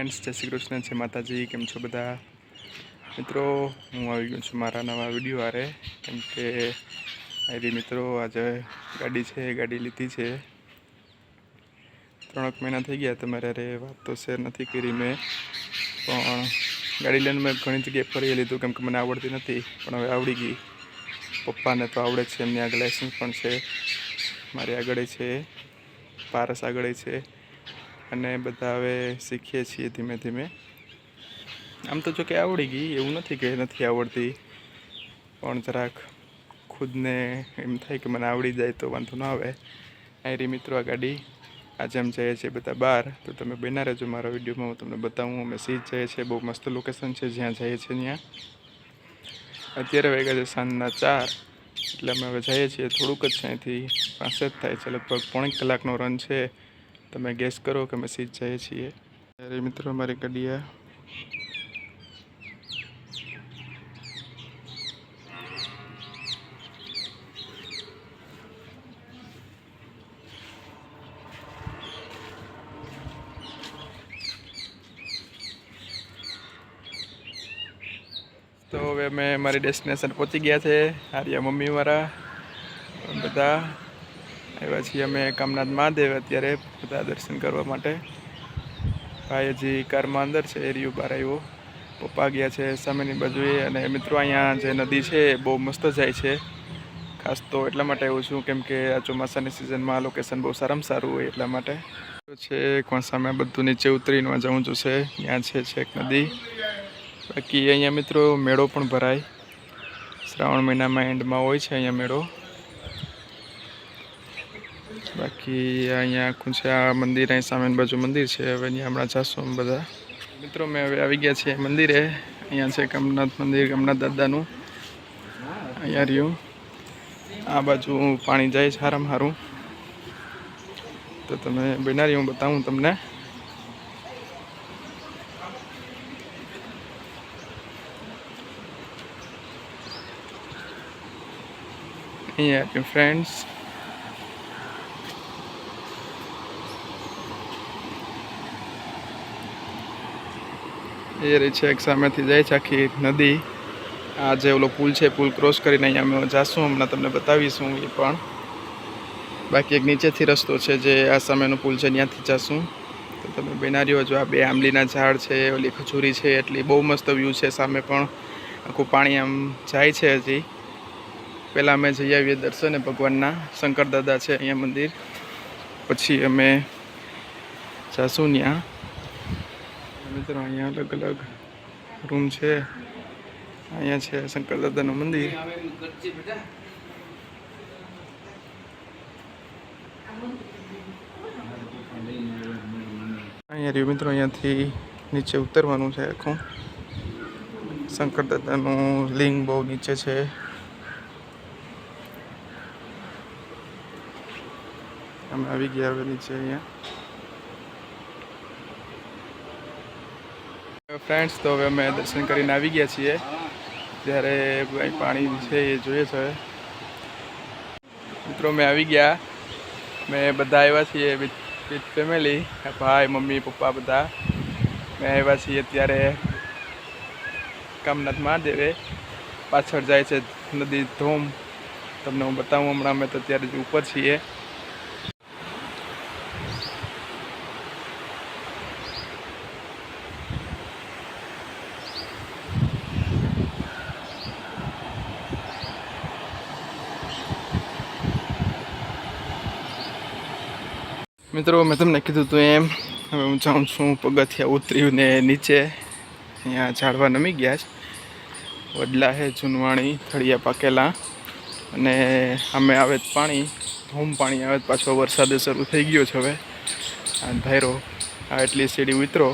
Friends, જય શ્રી કૃષ્ણ, જય માતાજી. કેમ છો બધા મિત્રો? હું આવી ગયો છું મારા નવા વિડીયો આરે. કેમ કે આરી મિત્રો આજે ગાડી છે, ગાડી લીધી છે. 3 મહિના થઈ ગયા. તમારે અરે વાત તો શેર નથી કરી મેં, પણ ગાડી લઈને મેં ઘણી જગ્યાએ ફરી લીધું કેમ કે મને આવડતી નથી, પણ હવે આવડી ગઈ. પપ્પાને તો આવડે છે, એમની આગળ લાઇસન્સ પણ છે, મારી આગળ છે, પારસ આગળ છે, અને બધા હવે શીખીએ છીએ ધીમે ધીમે. આમ તો જો કે આવડી ગઈ, એવું નથી કે નથી આવડતી, પણ જરાક ખુદને એમ થાય કે મને આવડી જાય તો વાંધો ન આવે. આયરી મિત્રો આ ગાડી આજે અમે જઈએ છીએ બધા બહાર, તો તમે બના રહેજો મારા વિડીયોમાં. હું તમને બતાવું અમે સીધ જઈએ છીએ. બહુ મસ્ત લોકેશન છે જ્યાં જઈએ છીએ ત્યાં. અત્યારે વાગ્યા છે સાંજના 4, એટલે અમે હવે જઈએ છીએ. થોડુંક જ છે અહીંથી, પાસે જ થાય છે, લગભગ 1.5 કલાકનો રન છે. તમે ગેસ કરો કે અમે સીધ જઈએ છીએ. ત્યારે મિત્રો અમારી ગાડી તો હવે અમે મારી ડેસ્ટિનેશન પહોંચી ગયા છે. આર્યા મમ્મી મારા બધા આવ્યા છીએ અમે કામનાથ મહાદેવ અત્યારે બધા દર્શન કરવા માટે. ભાઈ હજી કારમાં અંદર છે, એરિયો બહાર આવ્યો. પપ્પા ગયા છે સામેની બાજુએ. અને મિત્રો અહીંયા જે નદી છે એ બહુ મસ્ત જાય છે. ખાસ તો એટલા માટે આવ્યો છું કેમ કે આ ચોમાસાની સિઝનમાં આ લોકેશન બહુ સારામાં સારું હોય એટલા માટે છે. કોણ સામે બધું નીચે ઉતરીને જવું જોશે, ત્યાં છે છેક નદી. બાકી અહીંયા મિત્રો મેળો પણ ભરાય, શ્રાવણ મહિનામાં એન્ડમાં હોય છે અહીંયા મેળો. બાકી અહીંયા આખું છે આ મંદિર, અહીં સામેની બાજુ મંદિર છે. હવે અહીંયા હમણાં જાશું અમે બધા મિત્રો. મેં હવે આવી ગયા છીએ મંદિરે. અહીંયા છે કામનાથ મંદિર, કામનાથ દાદાનું. અહીંયા રહ્યું, આ બાજુ પાણી જાય છે સારામાં સારું. તો તમે બના રહ્યું હું બતાવું તમને. અહીંયા ફ્રેન્ડ્સ એ રહી છે, એક સામેથી જાય છે આખી નદી. આ જે ઓલો પુલ છે, પુલ ક્રોસ કરીને અહીંયા અમે જાશું, હમણાં તમને બતાવીશું એ પણ. બાકી એક નીચેથી રસ્તો છે જે આ સામેનો પુલ છે, ત્યાંથી જાશું. તો તમે બના રહ્યો જો. આ 2 આંબલીના ઝાડ છે, ઓલી ખજૂરી છે, એટલી બહુ મસ્ત વ્યૂ છે. સામે પણ આખું પાણી આમ જાય છે. હજી પહેલાં અમે જઈ આવીએ દર્શને ભગવાનના. શંકર દાદા છે અહીંયા મંદિર, પછી અમે જાશું ત્યાં. મિત્રો અહીંયા અલગ અલગ રૂમ છે. અહીંયા છે શંકર દાદાનું મંદિર. અહીંયા રહ્યું મિત્રો, અહીંયાથી નીચે ઉતરવાનું છે આખું. શંકર દાદાનું લિંગ બહુ નીચે છે. અમે આવી ગયા હવે નીચે અહીંયા. ફ્રેન્ડ્સ, તો હવે અમે દર્શન કરીને આવી ગયા છીએ. ત્યારે પાણી છે એ જોઈએ છે મિત્રો. મેં આવી ગયા, મેં બધા આવ્યા છીએ વિથ ફેમિલી, ભાઈ, મમ્મી, પપ્પા બધા. મેં આવ્યા છીએ અત્યારે કામનાથ મહાદેવે. પાછળ જાય છે નદી ધોમ, તમને હું બતાવું હમણાં. અમે તો અત્યારે જ ઉપર છીએ. મિત્રો મેં તમને કીધું હતું એમ, હવે હું જાઉં છું પગથિયા ઉતર્યું ને નીચે. અહીંયા ઝાડવા નમી ગયા છે, વડલા છે જૂનવાણી, થળિયા પાકેલા. અને અમે આવે પાણી, ધૂમ પાણી આવે. પાછો વરસાદ શરૂ થઈ ગયો છે હવે. આ ધાયરો આ એટલી સીડી ઉતરો.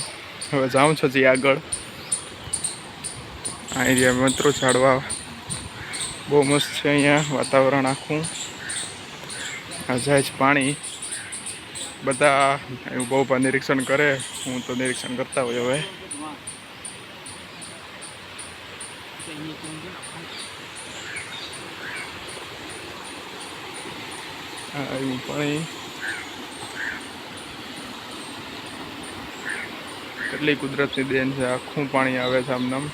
હવે જાઉં છું હજી આગળ. આ એરિયા મિત્રો ઝાડવા બહુ મસ્ત છે અહીંયા, વાતાવરણ આખું. આ જાય છે પાણી. બધા એવું બહુ નિરીક્ષણ કરે, હું તો નિરીક્ષણ કરતા હોય. હવે એવું પાણી કેટલી કુદરતની દેન છે, આખું પાણી આવે છે આમનામ.